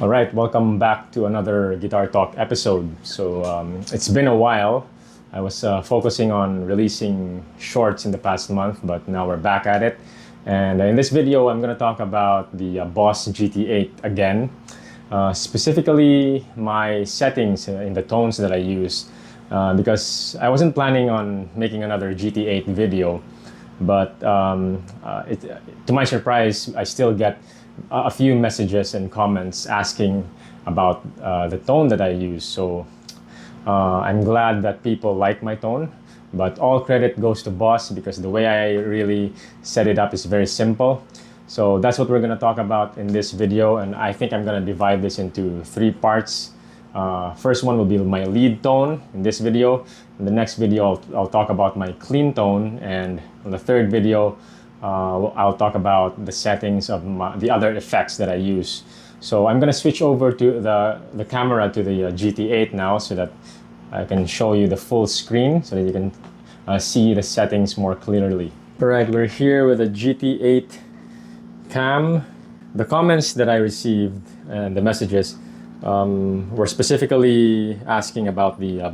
All right, welcome back to another Guitar Talk episode. It's been a while. I was focusing on releasing shorts in the past month, but now we're back at it. And in this video, I'm going to talk about the Boss GT-8 again. Specifically, my settings in the tones that I use, because I wasn't planning on making another GT-8 video, but to my surprise, I still get a few messages and comments asking about the tone that I use. So I'm glad that people like my tone, but all credit goes to Boss because the way I really set it up is very simple. So that's what we're going to talk about in this video, and I think I'm going to divide this into 3 parts. First one will be my lead tone in this video. In the next video, I'll talk about my clean tone, and in the third video, I'll talk about the settings of the other effects that I use. So I'm going to switch over to the camera to the GT-8 now so that I can show you the full screen so that you can see the settings more clearly. All right, we're here with the GT-8 cam. The comments that I received and the messages were specifically asking about the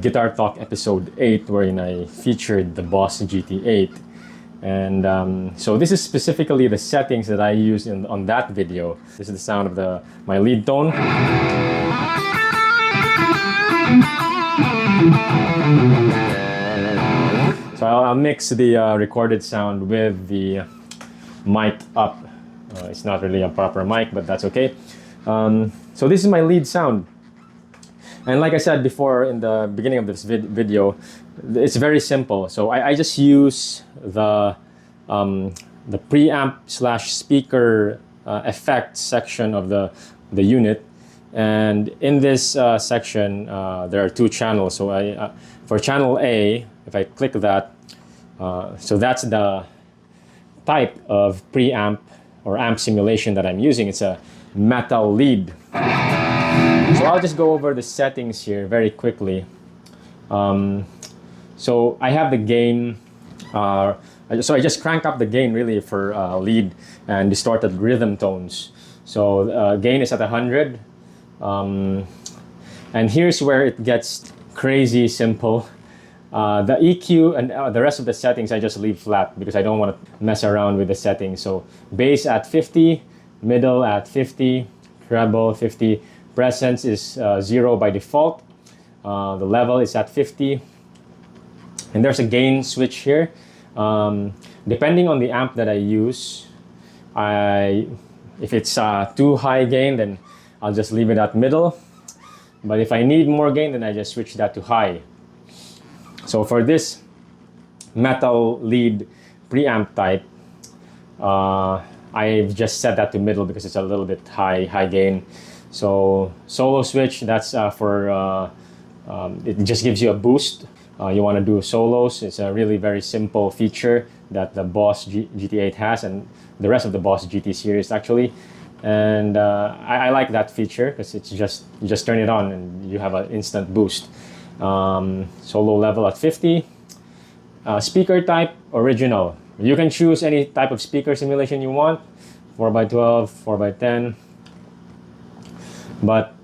Guitar Talk episode 8, wherein I featured the Boss GT-8. And so this is specifically the settings that I used on that video. This is the sound of my lead tone. So I'll mix the recorded sound with the mic up. It's not really a proper mic, but that's okay. So this is my lead sound. And like I said before in the beginning of this video, it's very simple. So I just use the preamp / speaker effect section of the unit. And in this section, there are 2 channels. So for channel A, if I click that, so that's the type of preamp or amp simulation that I'm using. It's a metal lead. So I'll just go over the settings here very quickly. So I have the gain, so I just crank up the gain really for lead and distorted rhythm tones. So gain is at 100. And here's where it gets crazy simple. The EQ and the rest of the settings I just leave flat because I don't want to mess around with the settings. So bass at 50, middle at 50, treble 50. Presence is 0 by default. The level is at 50. And there's a gain switch here. Depending on the amp that I use, if it's too high gain, then I'll just leave it at middle. But if I need more gain, then I just switch that to high. So for this metal lead preamp type, I've just set that to middle because it's a little bit high gain. So solo switch, that's for it just gives you a boost. You want to do solos. It's a really very simple feature that the Boss GT-8 has, and the rest of the Boss GT series actually. And I like that feature because it's just you just turn it on and you have an instant boost. Solo level at 50. Speaker type original. You can choose any type of speaker simulation you want, 4x12, 4x10. But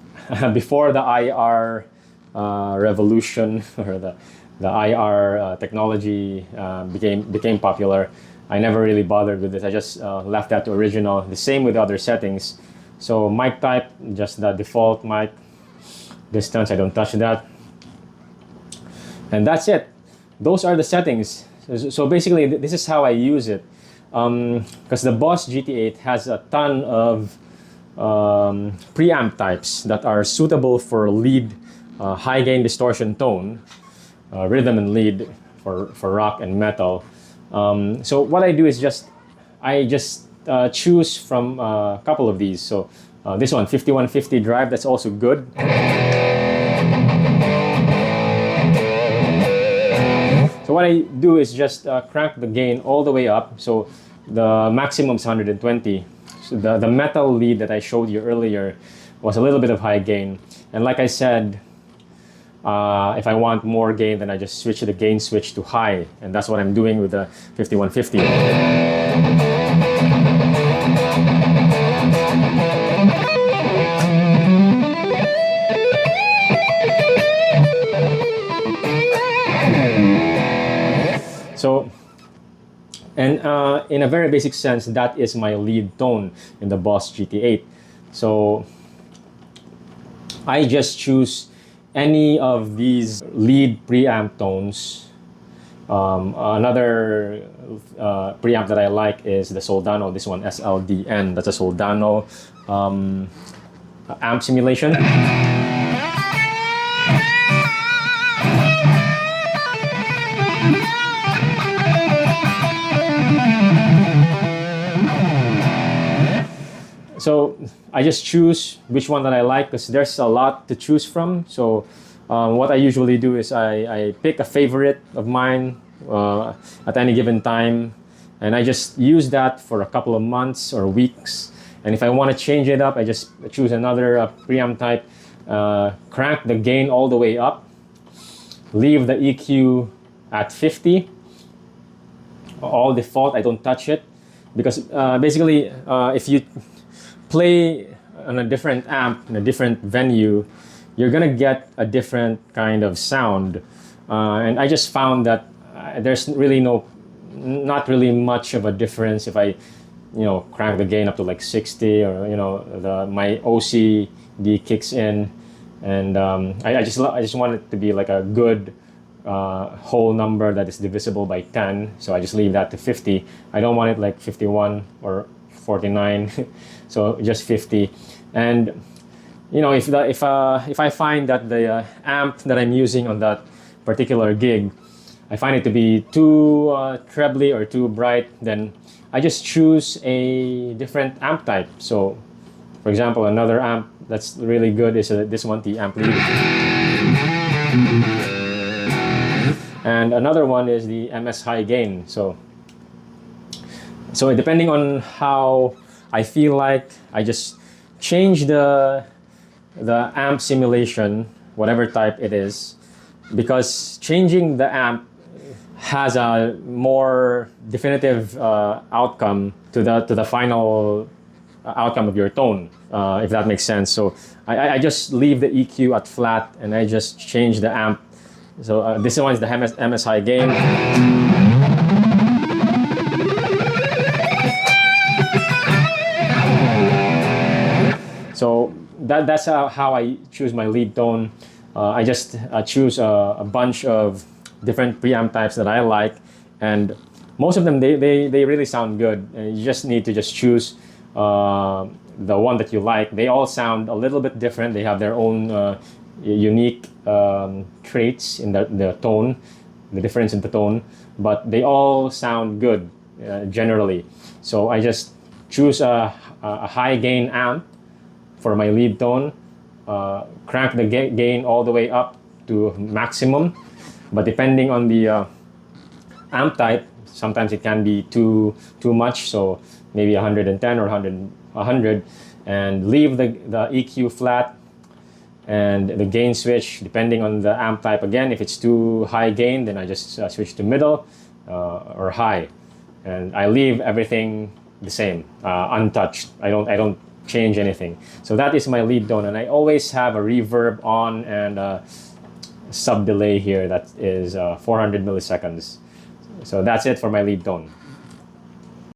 before the IR revolution or the IR technology became popular, I never really bothered with this. I just left that to original. The same with other settings. So mic type, just the default mic. Distance, I don't touch that. And that's it. Those are the settings. So basically, this is how I use it. Because the Boss GT-8 has a ton of preamp types that are suitable for lead, high gain distortion tone, rhythm and lead for rock and metal. So what I do is I just choose from a couple of these. So this one, 5150 drive, that's also good. So what I do is just crank the gain all the way up. So the maximum is 120. So the metal lead that I showed you earlier was a little bit of high gain. And like I said, if I want more gain, then I just switch the gain switch to high. And that's what I'm doing with the 5150. And in a very basic sense, that is my lead tone in the Boss GT-8. So I just choose any of these lead preamp tones. Another preamp that I like is the Soldano, this one, SLDN. That's a Soldano amp simulation. So I just choose which one that I like because there's a lot to choose from. So what I usually do is I pick a favorite of mine at any given time, and I just use that for a couple of months or weeks. And if I want to change it up, I just choose another preamp type, crank the gain all the way up, leave the EQ at 50, all default, I don't touch it. Because basically, if you play on a different amp in a different venue, you're gonna get a different kind of sound. And I just found that there's really not really much of a difference if I, crank the gain up to like 60 or my OCD kicks in, and I just want it to be like a good whole number that is divisible by 10. So I just leave that to 50. I don't want it like 51 or 49. So just 50. And if I find that the amp that I'm using on that particular gig, I find it to be too trebly or too bright, then I just choose a different amp type. So for example, another amp that's really good is this one, the amp lead. And another one is the MS Higain. So depending on how I feel like, I just change the amp simulation, whatever type it is, because changing the amp has a more definitive outcome to the final outcome of your tone, if that makes sense. So I just leave the EQ at flat and I just change the amp. So this one is the MS Higain. So that's how I choose my lead tone. I just choose a bunch of different preamp types that I like, and most of them they really sound good. And you just need to just choose the one that you like. They all sound a little bit different. They have their own unique traits in the tone, the difference in the tone, but they all sound good generally. So I just choose a high gain amp for my lead tone, crank the gain all the way up to maximum. But depending on the amp type, sometimes it can be too much, so maybe 110 or 100, and leave the EQ flat and the gain switch depending on the amp type. Again, if it's too high gain, then I just switch to middle or high, and I leave everything the same, untouched. I don't change anything. So that is my lead tone, and I always have a reverb on and a sub delay here that is 400 milliseconds. So that's it for my lead tone.